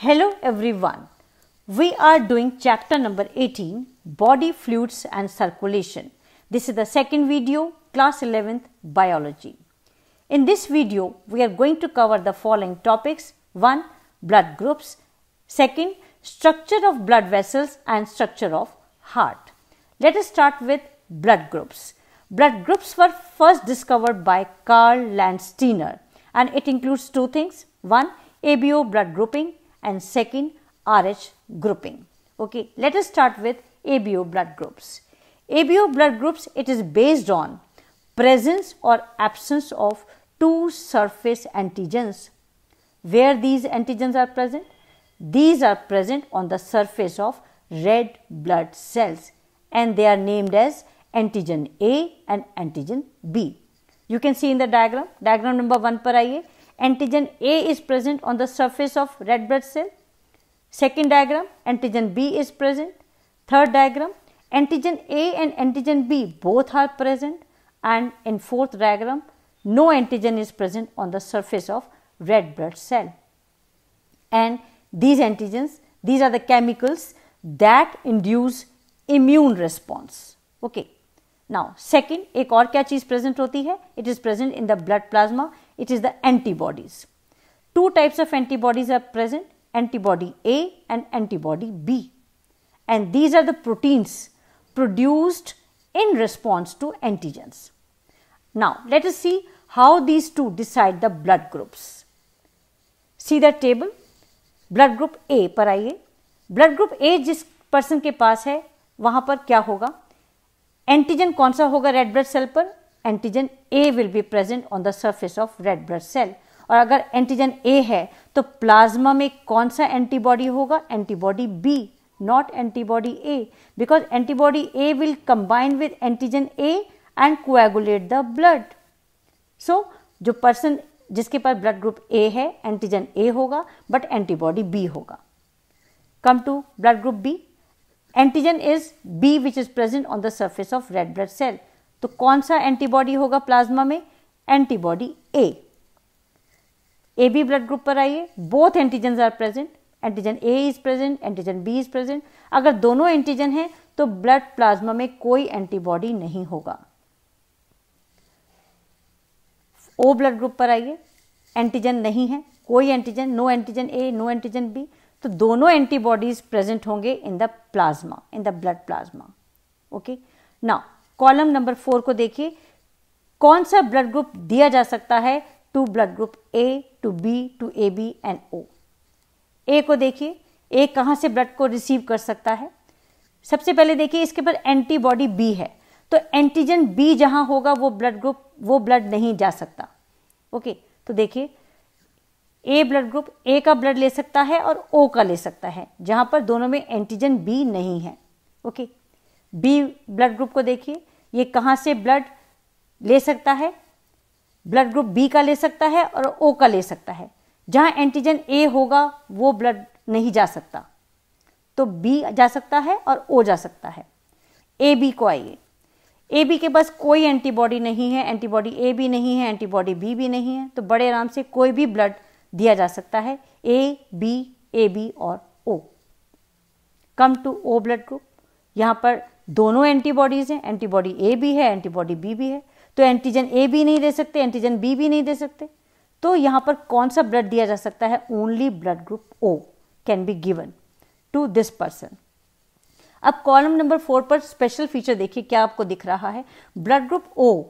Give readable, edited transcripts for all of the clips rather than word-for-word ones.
Hello everyone. We are doing chapter number 18, Body Fluids and Circulation. This is the second video, class 11th biology. In this video, we are going to cover the following topics. 1. Blood groups. 2. Structure of blood vessels and structure of heart. Let us start with blood groups. Blood groups were first discovered by Karl Landsteiner and it includes two things. 1. ABO blood grouping and 2. RH grouping. Okay, let us start with ABO blood groups. ABO blood groups, it is based on presence or absence of two surface antigens. Where these antigens are present? These are present on the surface of red blood cells and they are named as antigen A and antigen B. You can see in the diagram, diagram number 1 पर आइए. Antigen A is present on the surface of red blood cell. Second diagram, antigen B is present. Third diagram, antigen A and antigen B both are present. And in fourth diagram, no antigen is present on the surface of red blood cell. And these antigens, these are the chemicals that induce immune response. Okay. Now, second, एक और क्या चीज present होती है? It is present in the blood plasma. It is the antibodies. Two types of antibodies are present, antibody A and antibody B. And these are the proteins produced in response to antigens. Now, let us see how these two decide the blood groups. See the table. Blood group A पर आइए. Blood group A जिस person के पास है, वहां पर क्या होगा? Antigen कौन सा होगा रेड ब्लड सेल पर? Antigen A will be present on the surface of red blood cell. और अगर एंटीजन ए है तो प्लाज्मा में कौन सा एंटीबॉडी होगा? Antibody B, not antibody A, because antibody A will combine with antigen A and coagulate the blood. So जो person जिसके पास ब्लड ग्रुप ए है, एंटीजन ए होगा बट एंटीबॉडी बी होगा. Come to blood group B. Antigen is B which is present on the surface of red blood cell. तो कौन सा antibody होगा plasma में? Antibody A. A B blood group पर आइए. Both antigen are present. Antigen A is present, antigen B is present. अगर दोनों antigen हैं तो ब्लड प्लाज्मा में कोई एंटीबॉडी नहीं होगा. ओ ब्लड ग्रुप पर आइए. एंटीजन नहीं है, कोई antigen, no antigen A, no antigen B. तो दोनों एंटीबॉडीज प्रेजेंट होंगे in the plasma, in the blood plasma. Okay. Now column number 4 को देखिए. कौन सा ब्लड ग्रुप दिया जा सकता है to blood group A, to B, to A B and O? A को देखिए. ए कहां से ब्लड को रिसीव कर सकता है? सबसे पहले देखिए इसके पर एंटीबॉडी बी है, तो एंटीजन बी जहां होगा वो ब्लड ग्रुप, वो ब्लड नहीं जा सकता. ओके. तो देखिए ए ब्लड ग्रुप ए का ब्लड ले सकता है और ओ का ले सकता है, जहां पर दोनों में एंटीजन बी नहीं है. ओके. बी ब्लड ग्रुप को देखिए, ये कहां से ब्लड ले सकता है? ब्लड ग्रुप बी का ले सकता है और ओ का ले सकता है. जहां एंटीजन ए होगा वो ब्लड नहीं जा सकता, तो बी जा सकता है और ओ जा सकता है. ए बी को आइए. ए बी के पास कोई एंटीबॉडी नहीं है, एंटीबॉडी ए भी नहीं है, एंटीबॉडी बी भी नहीं है, तो बड़े आराम से कोई भी ब्लड दिया जा सकता है, ए बी और O. Come to O blood group. यहां पर दोनों एंटीबॉडीज हैं, एंटीबॉडी ए भी है, एंटीबॉडी बी भी है, तो एंटीजन ए भी नहीं दे सकते, एंटीजन बी भी नहीं दे सकते. तो यहां पर कौन सा ब्लड दिया जा सकता है? Only blood group O can be given to this person. अब कॉलम नंबर 4 पर स्पेशल फीचर देखिए क्या आपको दिख रहा है. ब्लड ग्रुप ओ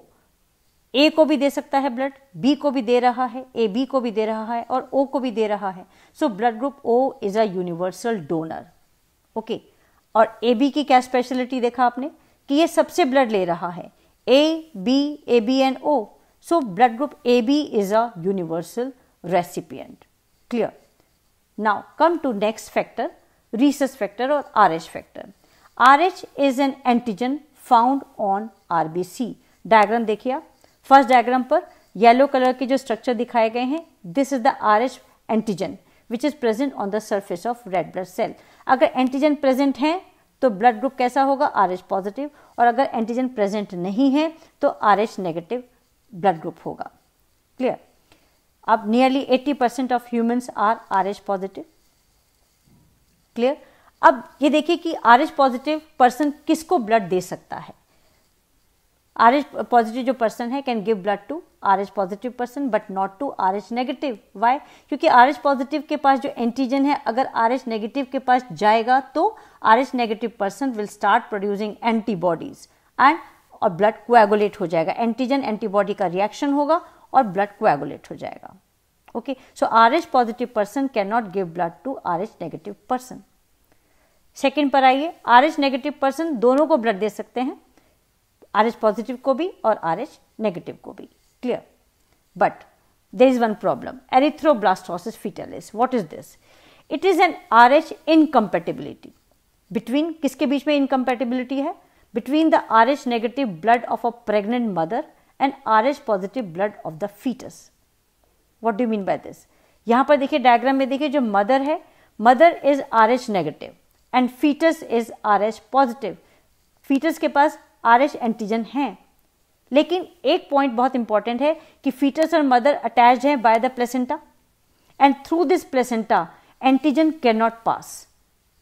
ए को भी दे सकता है ब्लड, बी को भी दे रहा है, ए बी को भी दे रहा है और ओ को भी दे रहा है. So blood group O is a universal donor. Okay. और ए बी की क्या स्पेशलिटी देखा आपने कि ये सबसे ब्लड ले रहा है, A B and O. So blood group A B is a universal recipient. Clear. Now come to next factor, rhesus factor और RH factor. RH is an antigen found on RBC. Diagram देखिए आप. First diagram पर yellow colour के जो structure दिखाए गए हैं, this is the RH antigen which is present on the surface of red blood cell. अगर एंटीजन प्रेजेंट है तो ब्लड ग्रुप कैसा होगा? RH positive. और अगर एंटीजन प्रेजेंट नहीं है तो RH नेगेटिव ब्लड ग्रुप होगा. क्लियर. अब nearly 80% of humans are RH positive. Clear. अब ये देखिए कि RH पॉजिटिव पर्सन किसको ब्लड दे सकता है। RH पॉजिटिव जो पर्सन है can give blood to RH positive person but not to RH negative. Why? क्योंकि RH पॉजिटिव के पास जो एंटीजन है अगर RH नेगेटिव के पास जाएगा तो RH negative person will start producing antibodies and और ब्लड कोएगुलेट हो जाएगा। एंटीजन एंटीबॉडी का रिएक्शन होगा और ब्लड कोएगुलेट हो जाएगा। Okay, so RH positive person can not give blood to RH negative person. Second पर आइए, RH नेगेटिव पर्सन दोनों को ब्लड दे सकते हैं, RH पॉजिटिव को भी और RH नेगेटिव को भी। Clear. But there is one problem, erythroblastosis fetalis. What is this? It is an RH incompatibility between, किसके बीच में इनकम्पैटिबिलिटी है? Between the RH negative blood of a pregnant mother and RH positive blood of the fetus. What do you mean by this? यहां पर देखिए diagram में देखिए, जो मदर है, mother is RH negative and fetus is RH positive. Fetus के पास RH antigen है, लेकिन एक पॉइंट बहुत इंपॉर्टेंट है कि फीटस और मदर अटैच्ड है by the placenta and through this placenta antigen can not pass.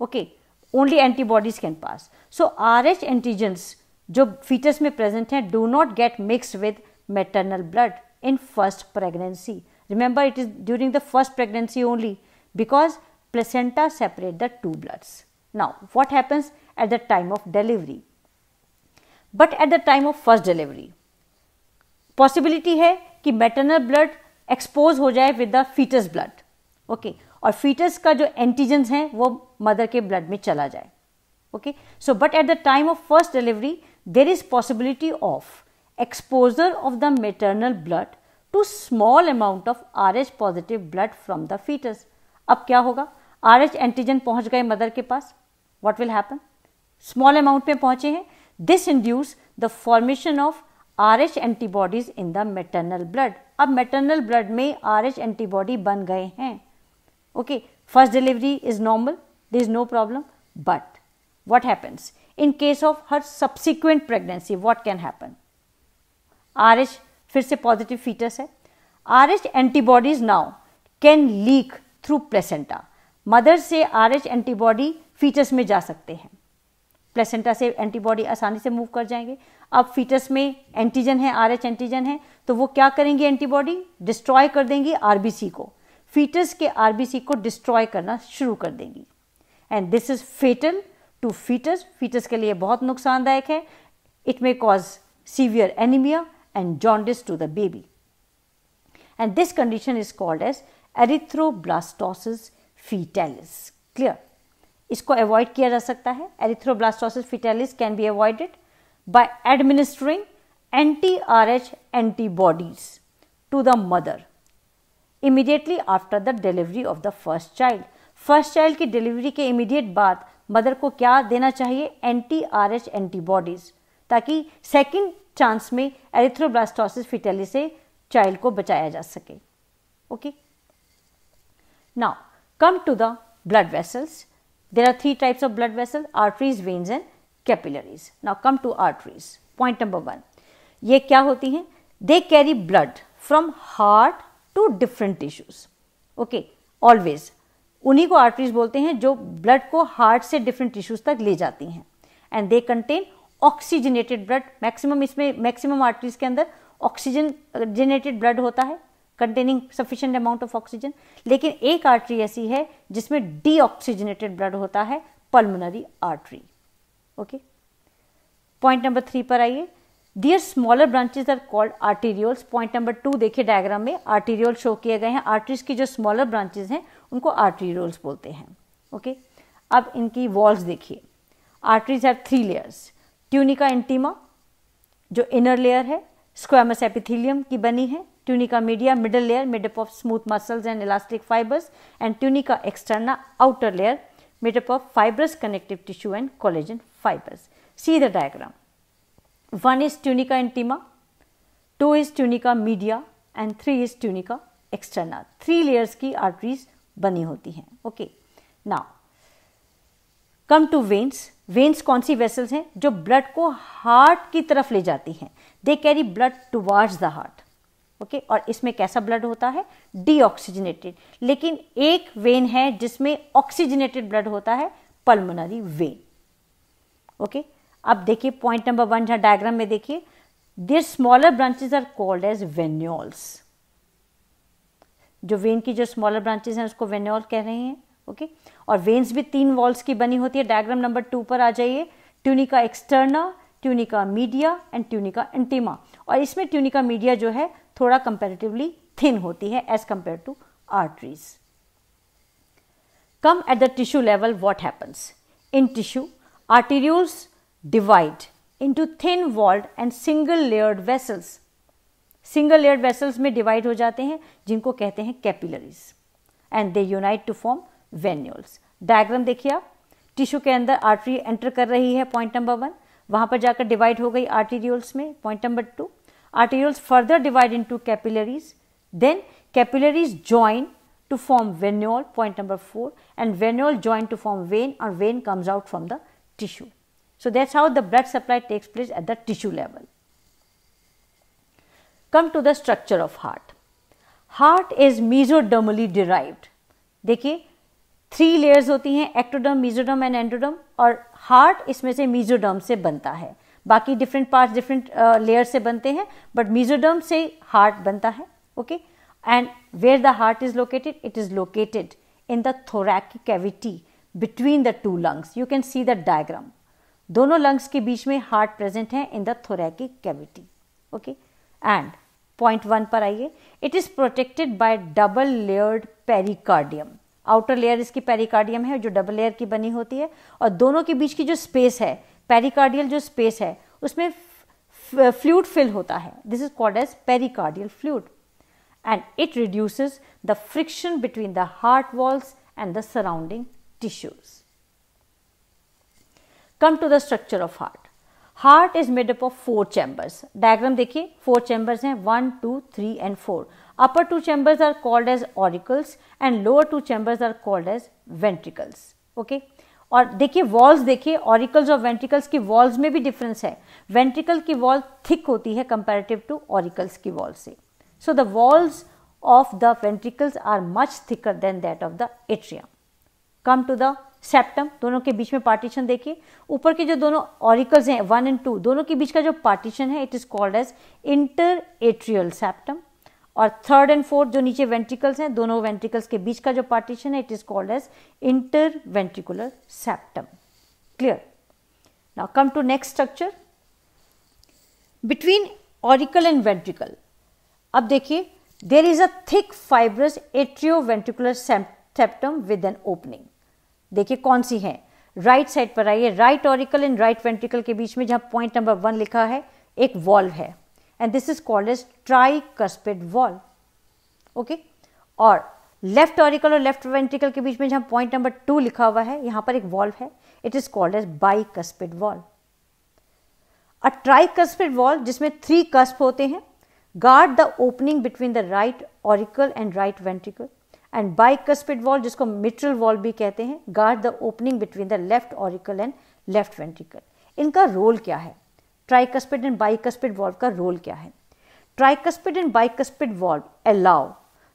Okay, only antibodies can pass. So RH antigens जो फीटस में प्रेजेंट हैं do not gate mixed with maternal blood in first pregnancy. Remember, it is during the first pregnancy only because placenta separate the two bloods. Now, what happens at the time of delivery? But at the time of first delivery, possibility है कि maternal blood expose हो जाए with the fetus blood. Okay, और fetus का जो antigens हैं वो mother के blood में चला जाए. Okay, so but at the time of first delivery, there is possibility of exposure of the maternal blood to small amount of RH positive blood from the fetus. अब क्या होगा? RH antigen पहुंच गए mother के पास. What will happen? Small amount में पहुंचे हैं. This induce the formation of RH antibodies in the maternal blood. अब maternal blood में RH antibody बन गए हैं. Okay, first delivery is normal, there is no problem. But what happens in case of her subsequent pregnancy? What can happen? RH फिर से positive foetus है. RH antibodies now can leak through placenta. Mother से RH antibody foetus में जा सकते हैं. Placenta से antibody आसानी से मूव कर जाएंगे. अब फीटस में एंटीजन है, RH एंटीजन है, तो वो क्या करेंगे? एंटीबॉडी डिस्ट्रॉय कर देंगी RBC को. फीटस के RBC को डिस्ट्रॉय करना शुरू कर देंगी. And this is fatal to fetus. Fetus के लिए बहुत नुकसानदायक है. It may cause severe anaemia and jaundice to the baby, and this condition is called as erythroblastosis fetalis. Clear? इसको avoid किया जा सकता है. erythroblastosis fetalis can be avoided by administering anti-RH antibodies to the mother immediately after the delivery of the first child. First child की delivery के immediate बाद mother को क्या देना चाहिए? anti-RH antibodies, ताकि सेकेंड चांस में एरिथ्रोब्लास्टोसिस फीटालिस से चाइल्ड को बचाया जा सके. Okay, now come to the blood vessels. There are 3 types of blood vessel: arteries, veins and capillaries. Now come to arteries. Point number 1, ये क्या होती हैं? They carry blood from heart to different tissues. Okay, always उन्हीं को arteries बोलते हैं जो blood को हार्ट से डिफरेंट टिश्यूज तक ले जाती हैं. And they contain oxygenated blood. Maximum इसमें मैक्सिमम आर्टरीज के अंदर ऑक्सीजनेटेड ब्लड होता है containing sufficient amount of oxygen. लेकिन एक आर्टरी ऐसी है जिसमें डीऑक्सीजनेटेड ब्लड होता है, pulmonary artery. Okay, point number 3 पर आइए. Their smaller branches are called arterioles. Point number 2 देखिए डायग्राम में आर्टेरियोल शो किए गए हैं. आर्टरीज की जो स्मॉलर ब्रांचेस हैं उनको आर्टेरियोल्स बोलते हैं. ओके, अब इनकी वॉल्स देखिए. Arteries have 3 layers. Tunica intima जो इनर लेयर है, स्क्वैमस एपिथेलियम की बनी है. Tunica media middle layer made up of smooth muscles and elastic fibres. And tunica externa outer layer made up of fibrous connective tissue and collagen fibres. See the diagram. 1 is tunica intima, 2 is tunica media and 3 is tunica externa. 3 layers की arteries बनी होती हैं. Okay, now come to veins. Veins कौन सी vessels हैं? जो blood को heart की तरफ ले जाती हैं. They carry blood towards the heart. Okay और इसमें कैसा ब्लड होता है, डीऑक्सीजनेटेड। लेकिन एक वेन है जिसमें ऑक्सीजनेटेड ब्लड होता है, पल्मोनरी वेन। ओके अब देखिए पॉइंट नंबर 1 जहां डायग्राम में देखिए, there smaller branches are called as venules. जो वेन की जो स्मॉलर ब्रांचेस हैं उसको वेन्यूल कह रहे हैं। ओके और वेन्स भी 3 वॉल्स की बनी होती है। डायग्राम नंबर 2 पर आ जाइए, tunica externa, tunica media and tunica intima. और इसमें ट्यूनिका मीडिया जो है थोड़ा कंपैरेटिवली थिन होती है as compare to arteries. Come at the tissue level, what happens in tissue, arterioles divide into thin walled and single layered vessels. Single layered vessels में divide हो जाते हैं जिनको कहते हैं capillaries and they unite to form venules. Diagram देखिए आप, tissue के अंदर आर्टरी एंटर कर रही है पॉइंट नंबर 1, वहां पर जाकर डिवाइड हो गई आर्टीरियोल्स में point number 2. Arterioles further divide into capillaries, then capillaries join to form venule point number 4 and venule join to form vein or vein comes out from the tissue. So that's how the blood supply takes place at the tissue level. Come to the structure of heart. Heart is mesodermally derived. देखिए 3 layers होती हैं, ectoderm, mesoderm and endoderm, और heart इसमें से mesoderm से बनता है। बाकी डिफरेंट पार्ट्स डिफरेंट लेयर से बनते हैं, बट मेसोडर्म से हार्ट बनता है। Okay and where the heart is located, it is located in the thoracic cavity between the 2 lungs. You can see the diagram. दोनों lungs के बीच में हार्ट प्रेजेंट है in the thoracic cavity. Okay and point 1 पर आइए, it is protected by double layered pericardium. Outer layer इसकी pericardium है जो डबल लेयर की बनी होती है, और दोनों के बीच की जो स्पेस है, पेरिकार्डियल जो स्पेस है, उसमें फ्लूइड फिल होता है. This is called as pericardial fluid and it reduces the friction between the heart walls and the surrounding tissues. Come to the structure of heart. Heart is made up of 4 chambers. Diagram देखिए, 4 chambers हैं, 1, 2, 3 and 4. Upper 2 chambers are called as auricles and lower 2 chambers are called as ventricles. Okay? और देखिए walls देखिए, auricles और ventricles की walls में भी difference है. वेंट्रिकल की वॉल थिक होती है कंपैरेटिव टू ऑरिकल्स की वॉल से. So the walls of the ventricles are much thicker than that of the atrium. Come to the septum. दोनों के बीच में पार्टीशन देखिए. ऊपर के जो दोनों ऑरिकल्स हैं 1 and 2, दोनों के बीच का जो पार्टीशन है, it is called as interatrial septum. और 3rd and 4th जो नीचे वेंट्रिकल्स हैं, दोनों वेंट्रिकल्स के बीच का जो पार्टीशन है, it is called as interventricular septum. Clear? Now come to next structure. Between auricle and ventricle, अब देखिए, there is a thick fibrous atrioventricular septum with an opening. देखिए कौन सी है, राइट साइड पर आइए. Right auricle and right ventricle के बीच में जहां पॉइंट नंबर 1 लिखा है, एक वॉल्व है, and this is called as tricuspid valve. Okay, और लेफ्ट ऑरिकल और लेफ्ट वेंट्रिकल के बीच में जहां पॉइंट नंबर 2 लिखा हुआ है, यहां पर एक वॉल्व है, it is called as bicuspid valve. A tricuspid valve जिसमें 3 कस्प होते हैं, guard the opening between the right auricle and right ventricle, and bicuspid valve जिसको mitral valve भी कहते हैं, guard the opening between the left auricle and left ventricle. इनका role क्या है? tricuspid and bicuspid valve का रोल क्या है? Tricuspid and bicuspid valve allow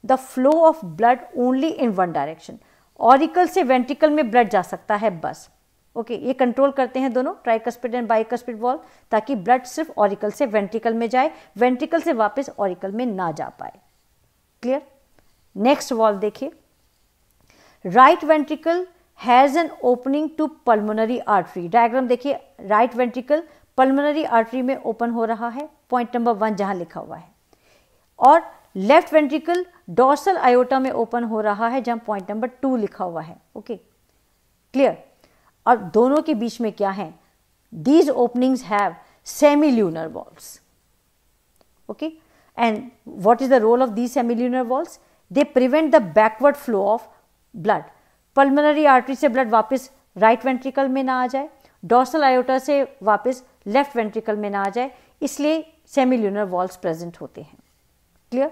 the flow of blood only in one direction. auricle से ventricle में blood जा सकता है बस. ओके ये कंट्रोल करते हैं दोनों ट्राइकस्पिड एंड बाइकस्पिड वॉल्व, ताकि ब्लड सिर्फ ऑरिकल से वेंट्रिकल में जाए, वेंट्रिकल से वापस ऑरिकल में ना जा पाए. क्लियर? नेक्स्ट वॉल्व देखिए. Right ventricle has an opening to pulmonary artery. Diagram देखिए, राइट वेंट्रिकल पल्मोनरी आर्टरी में ओपन हो रहा है, पॉइंट नंबर 1 जहां लिखा हुआ है, और लेफ्ट वेंट्रिकल डॉर्सल आयोटा में ओपन हो रहा है जहां पॉइंट नंबर 2 लिखा हुआ है. Okay clear? और दोनों के बीच में क्या है? These openings have semilunar valves. Okay and what is the role of these semilunar valves? They prevent the backward flow of blood. Pulmonary artery से ब्लड वापस राइट वेंट्रिकल में ना आ जाए, डॉर्सल आयोटा से वापस लेफ्ट वेंट्रिकल में ना आ जाए, इसलिए सेमिल्यूनर वॉल्व्स प्रेजेंट होते हैं. Clear?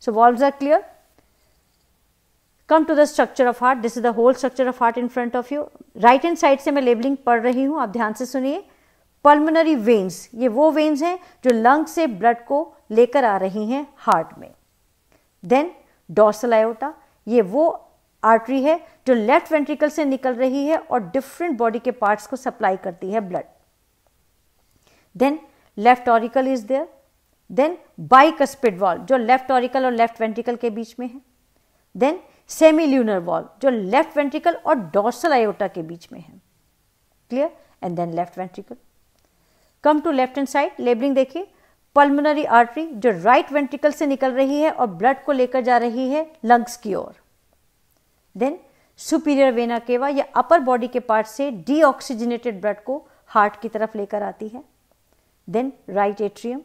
So valves are clear. Come to the structure of heart. This is the whole structure of heart in front of you. Right hand side से मैं लेबलिंग पढ़ रही हूँ, आप ध्यान से सुनिए. पल्मोनरी वेन्स, ये वो वेन्स हैं जो लंग से ब्लड को लेकर आ रही हैं हार्ट में। देन डॉर्सल आयोटा, ये वो आर्टरी है जो लेफ्ट वेंट्रिकल से निकल रही है और डिफरेंट बॉडी के पार्ट्स को सप्लाई करती है blood. Then left auricle is there. Then bicuspid valve जो लेफ्ट ऑरिकल और लेफ्ट वेंट्रिकल के बीच में है। देन सेमील्यूनर वॉल्व जो लेफ्ट वेंट्रिकल और डॉर्सल आयोटा के बीच में है। Clear? And then left ventricle. Come to left hand side, labelling देखिए। पल्मोनरी आर्टरी जो राइट वेंट्रिकल से निकल रही है और ब्लड को लेकर जा रही है लंग्स की ओर। देन सुपीरियर वेना केवा, या अपर बॉडी के पार्ट से डीऑक्सीजनेटेड ब्लड को हार्ट की तरफ लेकर आती है। Then right atrium.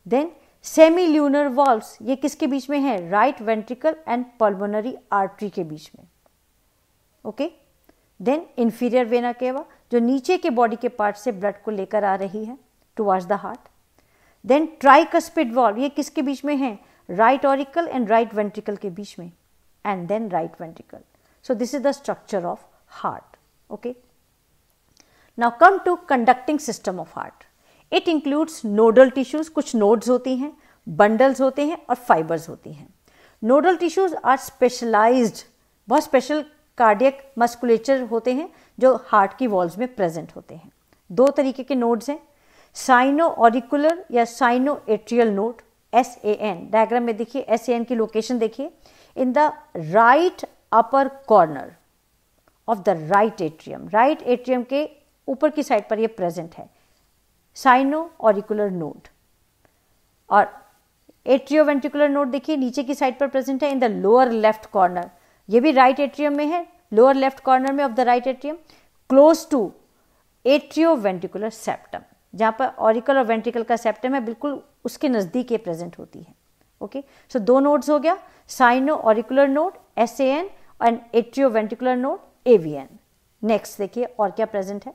Then semilunar valves, ये किसके बीच में है? Right ventricle and pulmonary artery के बीच में। Okay. Then inferior vena cava जो नीचे के बॉडी के पार्ट से ब्लड को लेकर आ रही है towards the heart. Then tricuspid valve, ये किसके बीच में है? Right auricle and right ventricle के बीच में, and then right ventricle. So this is the structure of heart. Okay, now come to conducting system of heart. It includes nodal tissues, कुछ nodes होती हैं, बंडल्स होते हैं और फाइबर्स होती हैं। नोडल टिश्यूज आर स्पेशलाइज्ड, बहुत स्पेशल कार्डियक मस्कुलेचर होते हैं जो हार्ट की वॉल्स में प्रेजेंट होते हैं। दो तरीके के नोड्स हैं, साइनो ऑरिकुलर या cyano atrial node, SAN। Diagram में देखिए SAN की लोकेशन देखिए, in the right upper corner of the right atrium. Right atrium के ऊपर की साइड पर ये प्रेजेंट है साइनो ऑरिकुलर नोड। और एट्रियोवेंट्रिकुलर नोड देखिए नीचे की साइड पर प्रेजेंट है in the lower left corner. ये भी राइट एट्रियम में है, लोअर लेफ्ट कॉर्नर में of the right atrium, close to atrioventricular septum. जहां पर ऑरिकल और वेंट्रिकल का सेप्टम है बिल्कुल उसके नजदीक ये प्रेजेंट होती है। ओके, सो दो नोड्स हो गया, cyano auricular node SAN and atrioventricular node AVN। Next देखिए और क्या प्रेजेंट है।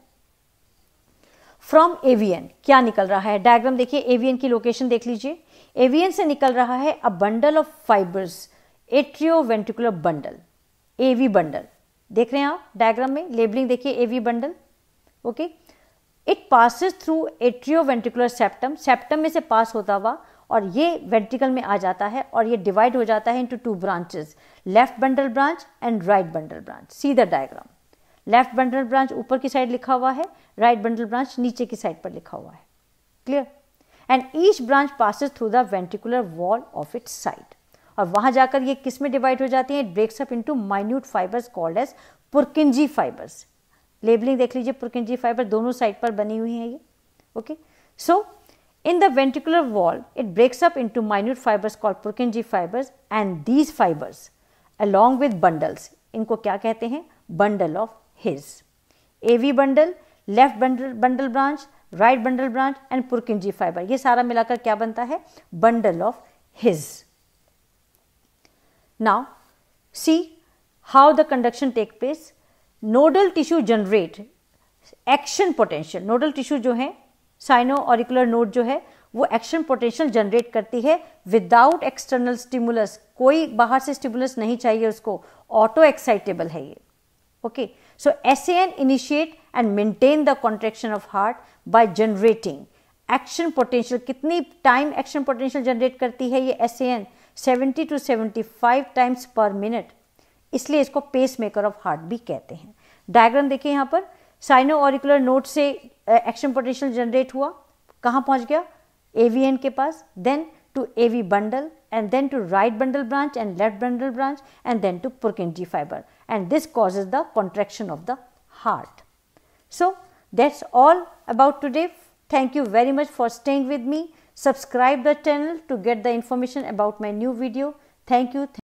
फ्रॉम AVN क्या निकल रहा है? डायग्राम देखिए, AVN की लोकेशन देख लीजिए। AVN से निकल रहा है a bundle of fibres, atrioventricular bundle, AV bundle. देख रहे हैं आप डायग्राम में, लेबलिंग देखिए AV bundle. Okay, it passes through atrioventricular septum, septum में से पास होता हुआ और ये वेंट्रिकल में आ जाता है और ये डिवाइड हो जाता है into two branches, left bundle branch and right bundle branch. See the diagram, left bundle branch ऊपर की साइड लिखा हुआ है, राइट बंडल ब्रांच नीचे की साइड पर लिखा हुआ है। Clear? And each branch passes through the ventricular wall of its side, और वहां जाकर ये किस में डिवाइड हो जाती है? It breaks up into minute fibers called as Purkinje fibers. Labeling देख लीजिए, पुर्किंजी फाइबर दोनों साइड पर बनी हुई है ये। Okay, so in the ventricular wall it breaks up into minute fibers called Purkinje fibers, and these fibers along with bundles, इनको क्या कहते हैं? bundle of His। AV bundle, left bundle branch, right bundle branch and Purkinje fiber, ये सारा मिलाकर क्या बनता है? bundle of His। now see how the conduction take place। nodal tissue generate action potential। nodal tissue जो है cyano auricular node जो है वो एक्शन पोटेंशियल जनरेट करती है विदाउट एक्सटर्नल स्टिमुलस, कोई बाहर से स्टिमुलस नहीं चाहिए उसको, ऑटो एक्साइटेबल है ये। Okay, so SAN initiate and maintain the contraction of heart by generating action potential. कितनी टाइम एक्शन पोटेंशियल जनरेट करती है ये SAN? 70 to 75 टाइम्स पर मिनट, इसलिए इसको पेस मेकर ऑफ हार्ट भी कहते हैं। डायग्राम देखिए यहाँ पर, साइनो ऑरिकुलर नोड से एक्शन पोटेंशियल जनरेट हुआ, कहाँ पहुंच गया? AVN के पास, then to AV bundle and then to right bundle branch and left bundle branch and then to Purkinje fiber, and this causes the contraction of the heart. So that's all about today. Thank you very much for staying with me. Subscribe the channel to get the information about my new video. Thank you.